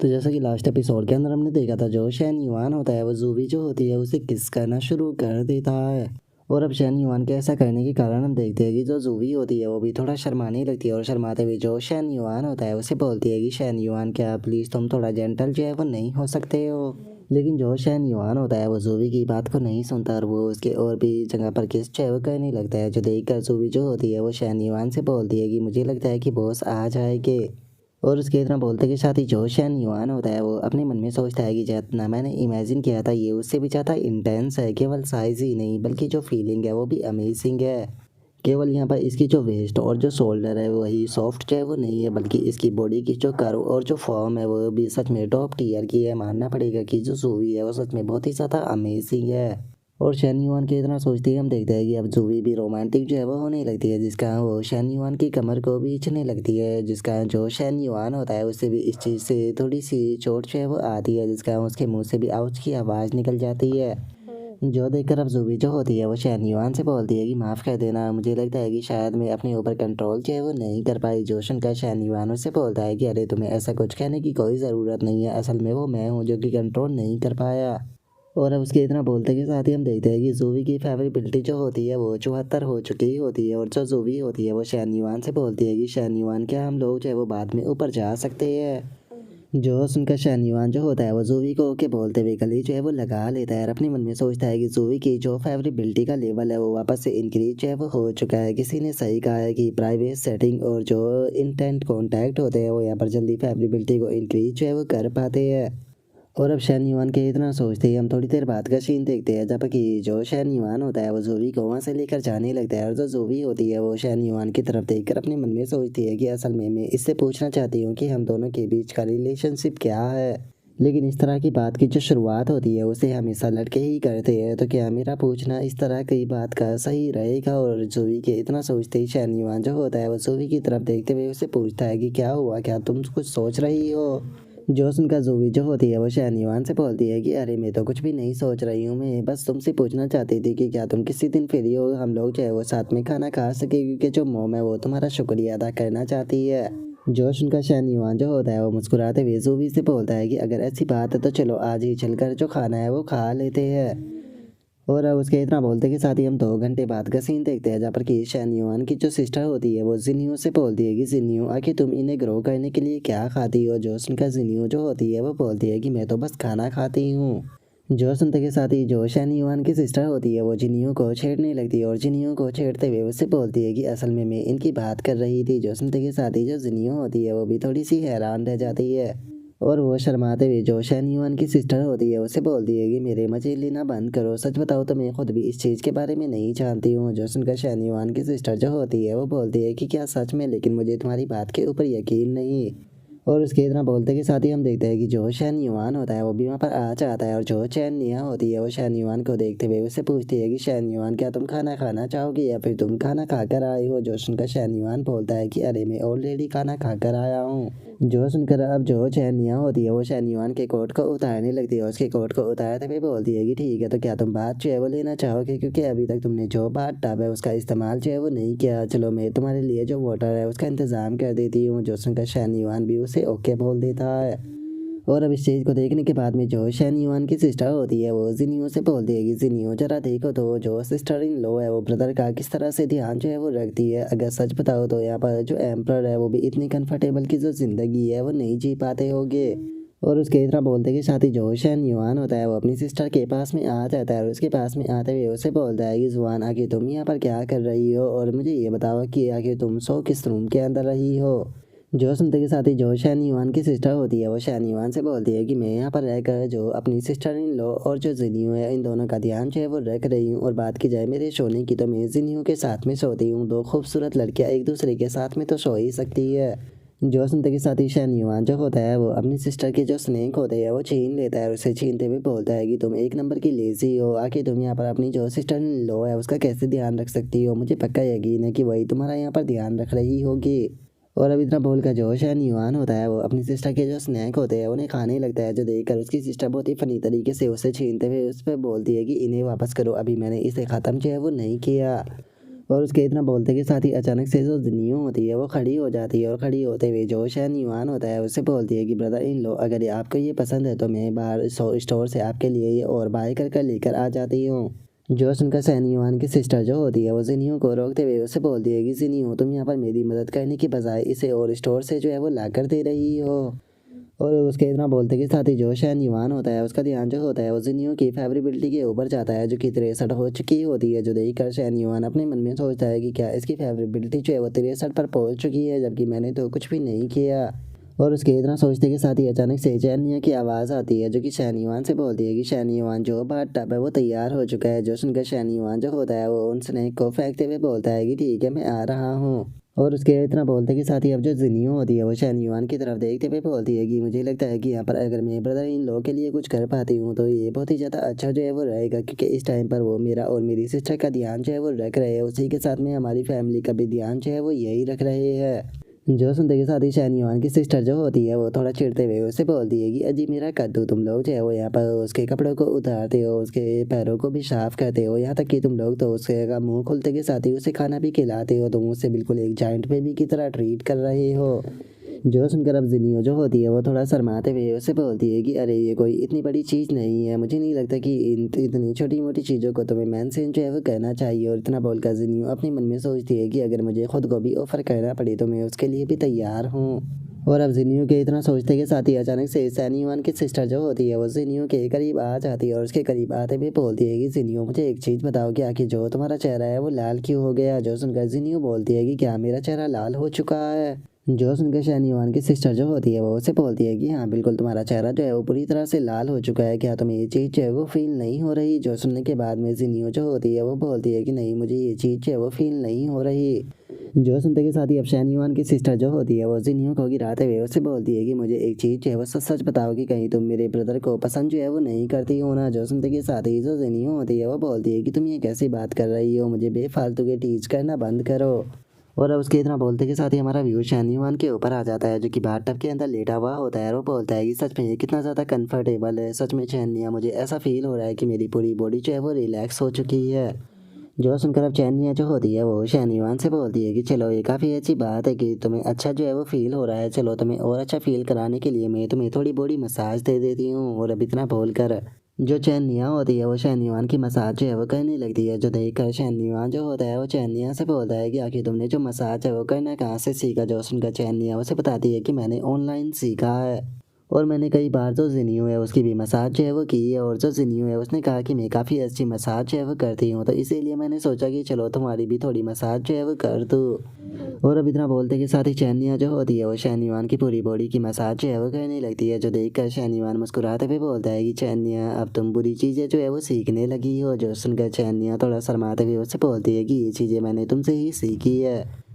तो जैसा कि लास्ट एपिसोड के अंदर हमने देखा था, जो शैन युआन होता है वो जूवी जो होती है उसे किस करना शुरू कर देता है। और अब शैन युआन के ऐसा करने के कारण हम देखते हैं कि जो जूवी होती है वो भी थोड़ा शर्माने लगती है, और शर्माते हुए जो शैन युआन होता है उसे बोलती है कि शैन युआन, क्या प्लीज़ तुम थोड़ा जेंटल जो है वो नहीं हो सकते हो। लेकिन जो शैन युआन होता है वो जूवी की बात को नहीं सुनता, और वो उसके और भी जगह पर किस जो है वो करने लगता है, जो देख कर जूवी जो होती है वो शैन युआन से बोलती है कि मुझे लगता है कि बॉस आ जाएंगे। और उसके इतना बोलते के साथ ही जो शैन युआन होता है वो अपने मन में सोचता है कि जितना मैंने इमेजिन किया था ये उससे भी ज़्यादा इंटेंस है, केवल साइज़ ही नहीं बल्कि जो फीलिंग है वो भी अमेजिंग है। केवल यहाँ पर इसकी जो वेस्ट और जो शोल्डर है वही सॉफ्ट जो है वो नहीं है, बल्कि इसकी बॉडी की जो कर्व और जो फॉर्म है वो भी सच में टॉप टीयर की है। मानना पड़ेगा कि जो जूवी है वो सच में बहुत ही ज़्यादा अमेजिंग है। और शैन युआन के इतना सोचते ही हम देखते हैं कि अब जूवी भी रोमांटिक जो है वो होने लगती है, जिसका वो शैन युआन की कमर को भी खींचने लगती है, जिसका जो शैन युआन होता है उससे भी इस चीज़ से थोड़ी सी चोट जो है वो आती है, जिसका उसके मुंह से भी आउच की आवाज़ निकल जाती है। जो देखकर अब जूवी जो होती है वो शैन युआन से बोलती है कि माफ़ कर देना, मुझे लगता है कि शायद मैं अपने ऊपर कंट्रोल जो है वो नहीं कर पाई। जोशन का शैन युआन उससे बोलता है कि अरे तुम्हें ऐसा कुछ कहने की कोई ज़रूरत नहीं है, असल में वो मैं हूँ जो कि कंट्रोल नहीं कर पाया। और अब उसके इतना बोलते के साथ ही हम देखते हैं कि जूवी की फेवरेबिलिटी जो होती है वो 74 हो चुकी होती है, और जो जूवी होती है वो शैन युआन से बोलती है कि शैन युआन, क्या हम लोग जो है वो बाद में ऊपर जा सकते हैं। जो सुनकर शैन युआन जो होता है वो जूवी को ओके बोलते हुए गले जो है वो लगा लेता है, और अपने मन में सोचता है कि जूवी की जो फेवरेबिलिटी का लेवल है वो वापस से इंक्रीज जो है वो हो चुका है। किसी ने सही कहा है कि प्राइवेट सेटिंग और जो इंटेंट कॉन्टैक्ट होते हैं वो यहाँ पर जल्दी फेवरेबिलिटी को इंक्रीज जो है वो कर पाते हैं। और अब शैन युआन के इतना सोचते ही हम थोड़ी देर बाद का सीन देखते हैं, जब कि जो शैन युआन होता है वो जूवी को वहाँ से लेकर जाने लगता है, और जो जूवी होती है वो शैन युआन की तरफ देखकर अपने मन में सोचती है कि असल में मैं इससे पूछना चाहती हूँ कि हम दोनों के बीच का रिलेशनशिप क्या है। लेकिन इस तरह की बात की जो शुरुआत होती है उसे हमेशा लड़के ही करते हैं, तो क्या मेरा पूछना इस तरह की बात का सही रहेगा। और जूवी के इतना सोचते ही शैन युआन जो होता है वो जूवी की तरफ देखते हुए उसे पूछता है कि क्या हुआ, क्या तुम कुछ सोच रही हो। जो सुनकर जूवी जो होती है वो शैन युआन से बोलती है कि अरे मैं तो कुछ भी नहीं सोच रही हूँ, मैं बस तुमसे पूछना चाहती थी कि क्या तुम किसी दिन फ्री हो, हम लोग जो है वो साथ में खाना खा सके, क्योंकि जो मोम है वो तुम्हारा शुक्रिया अदा करना चाहती है। जो सुनकर शैन युआन जो होता है वो मुस्कुराते हुए जूवी से बोलता है कि अगर ऐसी बात है तो चलो आज ही चलकर जो खाना है वो खा लेते हैं। और अब उसके इतना बोलते के साथ ही हम 2 घंटे बाद का सीन देखते हैं, जहाँ पर कि शैन युआन की जो सिस्टर होती है वो जिन्यू से बोलती है कि जिन्यू, आखिर तुम इन्हें ग्रो करने के लिए क्या खाती हो। जो सुनकर जिन्यू जो होती है वो बोलती है कि मैं तो बस खाना खाती हूँ। जो सुनते के साथ ही जो शैन युआन की सिस्टर होती है वो जिन्यू को छेड़ने लगती है, और जिन्यू को छेड़ते हुए उससे बोलती है कि असल में मैं इनकी बात कर रही थी। जो सुनते के साथ ही जो जिन्यू होती है वो भी थोड़ी सी हैरान रह जाती है, और वो शर्माते हुए जो शैन युआन की सिस्टर होती है उसे बोलती है कि मेरे मजे लेना बंद करो, सच बताओ तो मैं खुद भी इस चीज़ के बारे में नहीं जानती हूँ। जो सुनकर शैन युआन की सिस्टर जो होती है वो बोलती है कि क्या सच में, लेकिन मुझे तुम्हारी बात के ऊपर यकीन नहीं। और उसके इतना बोलते के साथ ही हम देखते हैं कि जो शैन युआन होता है वो भी वहाँ पर आ जाता है, और जो चैन निया होती है वो शैन युआन को देखते हुए उससे पूछती है कि शैन युआन, क्या तुम खाना खाना चाहोगे या फिर तुम खाना खाकर आए हो। जो सुनकर शैन युआन बोलता है कि अरे मैं ऑलरेडी खाना खाकर आया हूँ। जो सुनकर अब जो चैनिया होती है वो शैन युआन के कोट को उतारने लगती है, और उसके कोट को उतारते हुए बोलती है कि ठीक है, तो क्या तुम बात जो है वो लेना चाहोगे, क्योंकि अभी तक तुमने जो बात टब है उसका इस्तेमाल जो है वो नहीं किया। चलो मैं तुम्हारे लिए जो वाटर है उसका इंतज़ाम कर देती हूँ। जो सुनकर शैन युआन भी उसे ओके बोल देता है। और अब इस चीज़ को देखने के बाद में जो शैन युआन की सिस्टर होती है वो जिनियो से बोलती है कि जिनियो जरा देखो तो जो सिस्टर इन लॉ है वो ब्रदर का किस तरह से ध्यान जो है वो रखती है। अगर सच बताओ तो यहाँ पर जो एम्प्रर है वो भी इतनी कंफर्टेबल की जो ज़िंदगी है वो नहीं जी पाते होगे। और उसके इतना बोलते के साथ ही जो शैन युआन होता है वो अपनी सिस्टर के पास में आ जाता है, और उसके पास में आते हुए उसे बोलता है कि जुआन, आखिर तुम यहाँ पर क्या कर रही हो, और मुझे ये बताओ कि आखिर तुम सो किस रूम के अंदर रही हो। जो सुनते के साथ ही जो शैन युआन की सिस्टर होती है वो शैन युआन से बोलती है कि मैं यहाँ पर रहकर जो अपनी सिस्टर इन लॉ और जो जिन्यू है इन दोनों का ध्यान जो है वो रख रही हूँ। और बात की जाए मेरे सोने की तो मैं जिन्यू के साथ में सोती हूँ, दो खूबसूरत लड़कियाँ एक दूसरे के साथ में तो सो ही सकती है। जो सुनते के साथ ही शैन युआन जो होता है वो अपनी सिस्टर के जो स्नेक होते हैं वो छीन लेता है, और उसे छीनते हुए बोलता है कि तुम एक नंबर की लेजी हो, आखिर तुम यहाँ पर अपनी जो सिस्टर इन लॉ है उसका कैसे ध्यान रख सकती हो। मुझे पक्का यकीन है कि वही तुम्हारा यहाँ पर ध्यान रख रही होगी। और अब इतना बोलकर जो शैन युआन होता है वो अपनी सिस्टर के जो स्नैक होते हैं उन्हें खाने लगता है, जो देखकर उसकी सिस्टर बहुत ही फनी तरीके से उसे छीनते हुए उस पर बोलती है कि इन्हें वापस करो, अभी मैंने इसे ख़त्म जो है वो नहीं किया। और उसके इतना बोलते के साथ ही अचानक से जो जिन्नियों होती है वो खड़ी हो जाती है और खड़ी होते हुए जो शैन युआन होता है उससे बोलती है कि ब्रदर इन लो, अगर ये आपको ये पसंद है तो मैं बाहर स्टोर से आपके लिए ये और बाय कर लेकर आ जाती हूँ। जो सुनकर शैन युआन की सिस्टर जो होती है वो जिन्नियों को रोकते हुए उससे बोलती है कि जिन्नियों तुम यहाँ पर मेरी मदद करने की बजाय इसे और स्टोर से जो है वो ला कर दे रही हो। और उसके इतना बोलते के साथ ही जो शैन युआन होता है उसका ध्यान जो होता है वो जिन्नियों की फेवरेबिलिटी के ऊपर जाता है जो कि 63 हो चुकी होती है, जो देखकर शैन युआन अपने मन में सोचता है कि क्या इसकी फेवरेबिलिटी जो है वो 63 पर पहुंच चुकी है, जबकि मैंने तो कुछ भी नहीं किया। और उसके इतना सोचते के साथ ही अचानक से चैनिया की आवाज़ आती है जो कि शैन युआन से बोलती है कि शैन युआन जो बाथ टब है वो तैयार हो चुका है। जो सुनकर शैन युआन जो होता है वो उन स्नैक को फेंकते हुए बोलता है कि ठीक है मैं आ रहा हूँ। और उसके इतना बोलते के साथ ही अब जो जिन्नियो होती है वो शैन युआन की तरफ देखते हुए बोलती है कि मुझे लगता है कि यहाँ पर अगर मैं ब्रदर इन लोग के लिए कुछ कर पाती हूँ तो ये बहुत ही ज़्यादा अच्छा जो है वो रहेगा, क्योंकि इस टाइम पर वो मेरा और मेरी सिस्टर का ध्यान जो है वो रख रहे हैं, उसी के साथ में हमारी फैमिली का भी ध्यान जो है वो यही रख रहे हैं। जो सुनते के साथ ही शैन युआन की सिस्टर जो होती है वो थोड़ा चिढ़ते हुए उससे बोलती है कि अजी मेरा कद्दू, तुम लोग जो है वो यहाँ पर उसके कपड़ों को उतारते हो, उसके पैरों को भी साफ करते हो, यहाँ तक कि तुम लोग तो उसके का मुंह खुलते के साथ ही उसे खाना भी खिलाते हो, तुम उससे बिल्कुल एक जाइंट बेबी की तरह ट्रीट कर रहे हो। जो सुनकर अब जिनियो जो होती है वो थोड़ा शर्माते हुए उससे बोलती है कि अरे ये कोई इतनी बड़ी चीज़ नहीं है, मुझे नहीं लगता कि इतनी छोटी मोटी चीज़ों को तुम्हें मेंशन जो है वो कहना चाहिए। और इतना बोलकर जिनियो अपने मन में सोचती है कि अगर मुझे खुद को भी ऑफर करना पड़े तो मैं उसके लिए भी तैयार हूँ। और अब जिनियो के इतना सोचते के साथ ही अचानक से शैन युआन की सिस्टर जो होती है वो जिनियो के करीब आ जाती है और उसके करीब आते हुए बोलती है कि जिनियो मुझे एक चीज़ बताओ कि आखिर जो तुम्हारा चेहरा है वो लाल क्यों हो गया। जो सुनकर जिनियो बोलती है कि क्या मेरा चेहरा लाल हो चुका है। जो सुनकर शैन युआन की सिस्टर जो होती है वो उसे बोलती है कि हाँ बिल्कुल तुम्हारा चेहरा जो है वो पूरी तरह से लाल हो चुका है, क्या तुम्हें ये चीज़ जो है वो फील नहीं हो रही। जो सुनने के बाद में जिनियो जो होती है वो बोलती है कि नहीं मुझे ये चीज़ जो है वो फील नहीं हो रही। जो सुनते के साथ ही अब शैन युआन की सिस्टर जो होती है वो जिनियो को गिराते हुए उससे बोलती है कि मुझे एक चीज़ जो है वो सच सच बताओ कि कहीं तुम मेरे ब्रदर को पसंद जो है वो नहीं करती हो ना। जो सुनते के साथ ही जो जिनियो होती है वो बोलती है कि तुम ये कैसी बात कर रही हो, मुझे बेफालतू के टीच करना बंद करो। और अब उसके इतना बोलते के साथ ही हमारा व्यू शैन युआन के ऊपर आ जाता है जो कि बाथटब के अंदर लेटा हुआ होता है और वो बोलता है कि सच में ये कितना ज़्यादा कंफर्टेबल है, सच में चैनिया मुझे ऐसा फील हो रहा है कि मेरी पूरी बॉडी जो है वो रिलैक्स हो चुकी है। जो सुनकर अब चैनिया जो होती है वो शैन युआन से बोलती है कि चलो ये काफ़ी अच्छी बात है कि तुम्हें अच्छा जो है वो फील हो रहा है, चलो तुम्हें और अच्छा फील कराने के लिए मैं तुम्हें थोड़ी बॉडी मसाज दे देती हूँ। और अब इतना बोलकर जो चैनिया होती है वो शैन युआन की मसाज जो है वो करने लगती है। जो देखकर शैन युआन जो होता है वो चैनिया से बोलता है कि आखिर तुमने जो मसाज है वो करना कहाँ से सीखा। जो सुनकर चैनिया उसे बताती है कि मैंने ऑनलाइन सीखा है और मैंने कई बार जो जिनियो है उसकी भी मसाज जो है वो की है, और जो जिनियो है उसने कहा कि मैं काफ़ी अच्छी मसाज जो है वो करती हूँ, तो इसीलिए मैंने सोचा कि चलो तुम्हारी भी थोड़ी मसाज जो है वो कर दूँ। और अब इतना बोलते के साथ ही चैनिया जो होती है वो शैन युआन की पूरी बॉडी की मसाज जो है वो करने लगती है। जो देखकर शैन युआन मुस्कुराते हुए बोलता है कि चैनिया अब तुम बुरी चीज़ें जो है वो सीखने लगी हो। जो सुनकर चैनिया थोड़ा शर्माते हुए उससे बोलती है कि ये चीज़ें मैंने तुमसे ही सीखी है।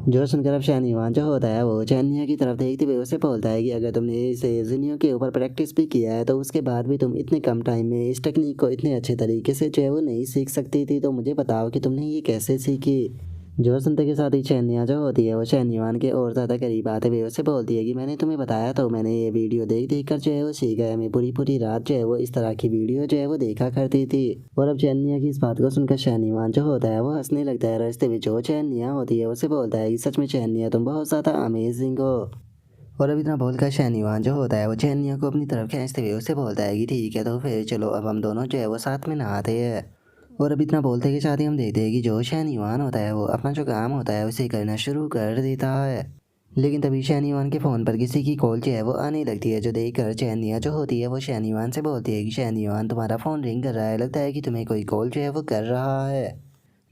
जो सुनकर अब शैन युआन जो होता है वो चैनिया की तरफ देखते हुए उसे बोलता है कि अगर तुमने इसे जिनियो के ऊपर प्रैक्टिस भी किया है तो उसके बाद भी तुम इतने कम टाइम में इस टेक्निक को इतने अच्छे तरीके से जो है वो नहीं सीख सकती थी, तो मुझे बताओ कि तुमने ये कैसे सीखी। जो सुनते के साथ ही चैनिया जो होती है वो शैन युआन के और ज़्यादा करीब आते हुए उसे बोलती है कि मैंने तुम्हें बताया तो मैंने ये वीडियो देख देख कर जो है वो सीखा है, मैं पूरी पूरी रात जो है वो इस तरह की वीडियो जो है वो देखा करती थी। और अब चैनिया की इस बात को सुनकर शैन युआन जो होता है वो हंसने लगता है। रास्ते में जो चैनिया होती है उसे बोलता है कि सच में चैनिया तुम बहुत ज़्यादा अमेजिंग हो। और अब इतना बोलकर शैन युआन जो होता है वो चैनिया को अपनी तरफ खींचते हुए उसे बोलता है कि ठीक है तो फिर चलो अब हम दोनों जो है वो साथ में नहाते हैं। और अब इतना बोलते के साथ ही हम देखते हैं कि जो शैन युआन होता है वो अपना जो काम होता है उसे करना शुरू कर देता है। लेकिन तभी शैन युआन के फ़ोन पर किसी की कॉल जो है वो आने लगती है। जो देखकर चैनिया जो होती है वो शैन युआन से बोलती है कि शैन युआन तुम्हारा फ़ोन रिंग कर रहा है, लगता है कि तुम्हें कोई कॉल जो है वो कर रहा है।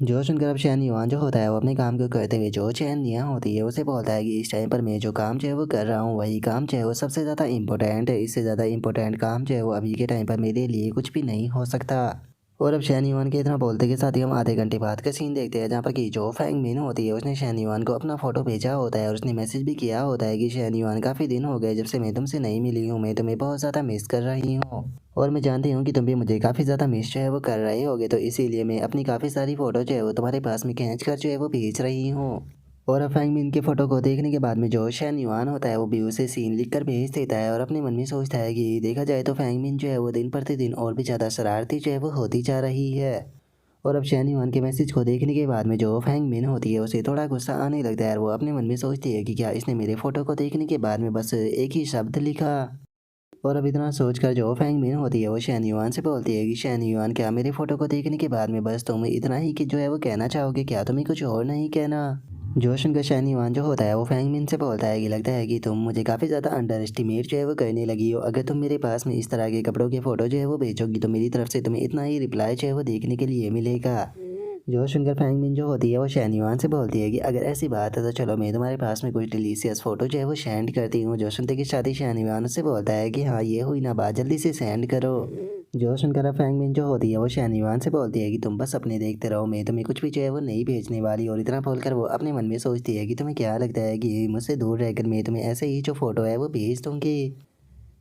जो सुनकर अब शैन युआन जो होता है वो अपने काम को करते हुए जो चैनिया होती है उसे बोलता है कि इस टाइम पर मैं जो काम जो है वो कर रहा हूँ वही काम जो है वो सबसे ज़्यादा इंपॉर्टेंट है, इससे ज़्यादा इंपॉर्टेंट काम जो है वो अभी के टाइम पर मेरे लिए कुछ भी नहीं हो सकता। और अब शैन युआन के इतना बोलते के साथ ही हम आधे घंटे बाद का सीन देखते हैं जहाँ पर कि जो फैंग मिन होती है उसने शैन युआन को अपना फ़ोटो भेजा होता है और उसने मैसेज भी किया होता है कि शैन युआन काफ़ी दिन हो गए जब से मैं तुमसे नहीं मिली हूँ, मैं तुम्हें बहुत ज़्यादा मिस कर रही हूँ और मैं जानती हूँ कि तुम भी मुझे काफ़ी ज़्यादा मिस जो है वो कर रहे होगे, तो इसीलिए मैं अपनी काफ़ी सारी फ़ोटो जो है वो तुम्हारे पास में खींच कर जो है वो भेज रही हूँ। और अब फैंग मिन के फ़ोटो को देखने के बाद में जो शैन युआन होता है वो भी उसे सीन लिख कर भेज देता है और अपने मन में सोचता है कि देखा जाए तो फैंग मिन जो है वो दिन प्रतिदिन और भी ज़्यादा शरारती जो है वो होती जा रही है। और अब शैन युआन के मैसेज को देखने के बाद में जो फैंग मिन होती है उसे थोड़ा गुस्सा आने लगता है और वो अपने मन में सोचती है कि क्या इसने मेरे फ़ोटो को देखने के बाद में बस एक ही शब्द लिखा। और अब इतना सोचकर जो फैंग मिन होती है वो शैन युआन से बोलती है कि शैन युआन क्या मेरे फ़ोटो को देखने के बाद में बस तुम इतना ही कि जो है वो कहना चाहोगे, क्या तुम्हें कुछ और नहीं कहना। जो सुनकर शैन युआन जो होता है वो फैंग मिन से बोलता है कि लगता है कि तुम मुझे काफ़ी ज़्यादा अंडर एस्टिमेट जो है वो करने लगी हो। अगर तुम मेरे पास में इस तरह के कपड़ों के फ़ोटो जो है वो भेजोगी तो मेरी तरफ से तुम्हें इतना ही रिप्लाई जो है वो देखने के लिए मिलेगा। जो सुनकर फैंग मिन जो होती है वो शैन युआन से बोलती है कि अगर ऐसी बात है तो चलो मैं तुम्हारे पास में कुछ डिलीशियस फ़ोटो जो है वो सेंड करती हूँ। जो सुनते कि शादी शैन युआन उससे बोलता है कि हाँ ये हुई ना बात, जल्दी से सेंड करो। जो सुनकर अब फैंग मिन जो होती है वो शैन युआन से बोलती है कि तुम बस अपने देखते रहो, मैं तुम्हें कुछ भी जो है वो नहीं भेजने वाली। और इतना बोलकर वो अपने मन में सोचती है कि तुम्हें क्या लगता है कि मुझसे दूर रहकर मैं तुम्हें ऐसे ही जो फ़ोटो है वो भेज दूँगी।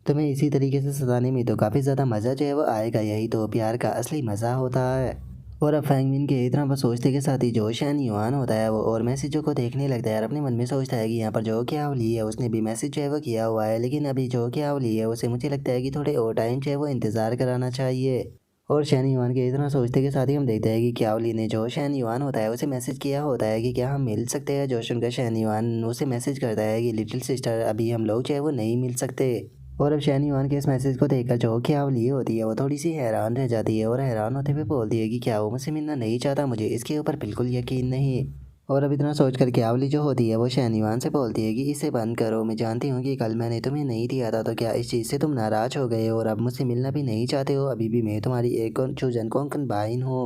तुम्हें इसी तरीके से सताने में तो काफ़ी ज़्यादा मज़ा जो है वो आएगा, यही तो प्यार का असली मज़ा होता है। और अब फैंगमिन के इतना बस सोचते के साथ ही जो शैन युआन होता है वो और मैसेजों को देखने लगता है और अपने मन में सोचता है कि यहाँ पर जो क्या ली है उसने भी मैसेज जो है वो किया हुआ है, लेकिन अभी जो क्या ली है उसे मुझे लगता है कि थोड़े और टाइम जो है वो इंतज़ार कराना चाहिए। और शैन युआन के इतना सोचते के साथ ही हम देखते हैं कि क्याओली ने जो शैन युआन होता है उसे मैसेज किया होता है कि क्या हम मिल सकते हैं। जो सुनकर शैन युआन उसे मैसेज करता है कि लिटिल सिस्टर अभी हम लोग जो है वो नहीं मिल सकते। और अब शैन युआन के इस मैसेज को देखकर जो क्याओली होती है वो थोड़ी सी हैरान रह जाती है और हैरान होते हुए बोलती है कि क्या वो मुझसे मिलना नहीं चाहता, मुझे इसके ऊपर बिल्कुल यकीन नहीं। और अब इतना सोचकर क्याओली जो होती है वो शैन युआन से बोलती है कि इसे बंद करो, मैं जानती हूँ कि कल मैंने तुम्हें नहीं दिया था, तो क्या इस चीज़ से तुम नाराज़ हो गए हो और अब मुझसे मिलना भी नहीं चाहते हो। अभी भी मैं तुम्हारी एक और चूजन कोंकण बाइन हूँ।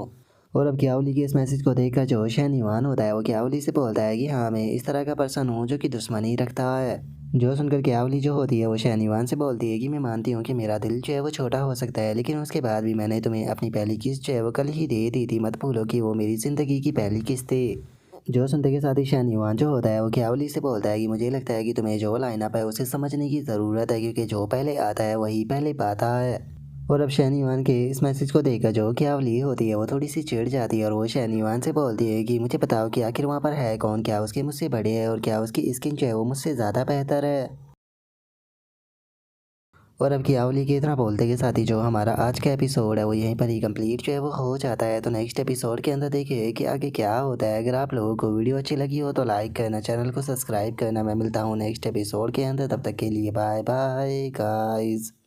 और अब क्याओली के इस मैसेज को देखकर जो शैन युआन होता है वो क्याओली से बोलता है कि हाँ मैं इस तरह का पर्सन हूँ जो कि दुश्मनी रखता है। जो सुनकर क्याओली जो होती है वो शैन युआन से बोलती है कि मैं मानती हूँ कि मेरा दिल जो है वो छोटा हो सकता है, लेकिन उसके बाद भी मैंने तुम्हें अपनी पहली किस्त जो है वो कल ही दे दी थी, मत भूलो कि वो मेरी ज़िंदगी की पहली किस्त थी। जो सुनते के साथ ही शैन युआन जो होता है वो क्याओली से बोलता है कि मुझे लगता है कि तुम्हें जो लाइनअप है उसे समझने की ज़रूरत है, क्योंकि जो पहले आता है वही पहले पाता है। और अब शैन युआन के इस मैसेज को देखकर जो क्याओली होती है वो थोड़ी सी चिढ़ जाती है और वो शैन युआन से बोलती है कि मुझे बताओ कि आखिर वहाँ पर है कौन, क्या उसके मुझसे बड़े है और क्या उसकी स्किन जो है वो मुझसे ज़्यादा बेहतर है। और अब क्याओली के इतना बोलते के साथ ही जो हमारा आज का एपिसोड है वो यहीं पर ही कंप्लीट जो है वो हो जाता है। तो नेक्स्ट एपिसोड के अंदर देखिए कि आगे क्या होता है। अगर आप लोगों को वीडियो अच्छी लगी हो तो लाइक करना, चैनल को सब्सक्राइब करना। मैं मिलता हूँ नेक्स्ट एपिसोड के अंदर, तब तक के लिए बाय बाय गाइस।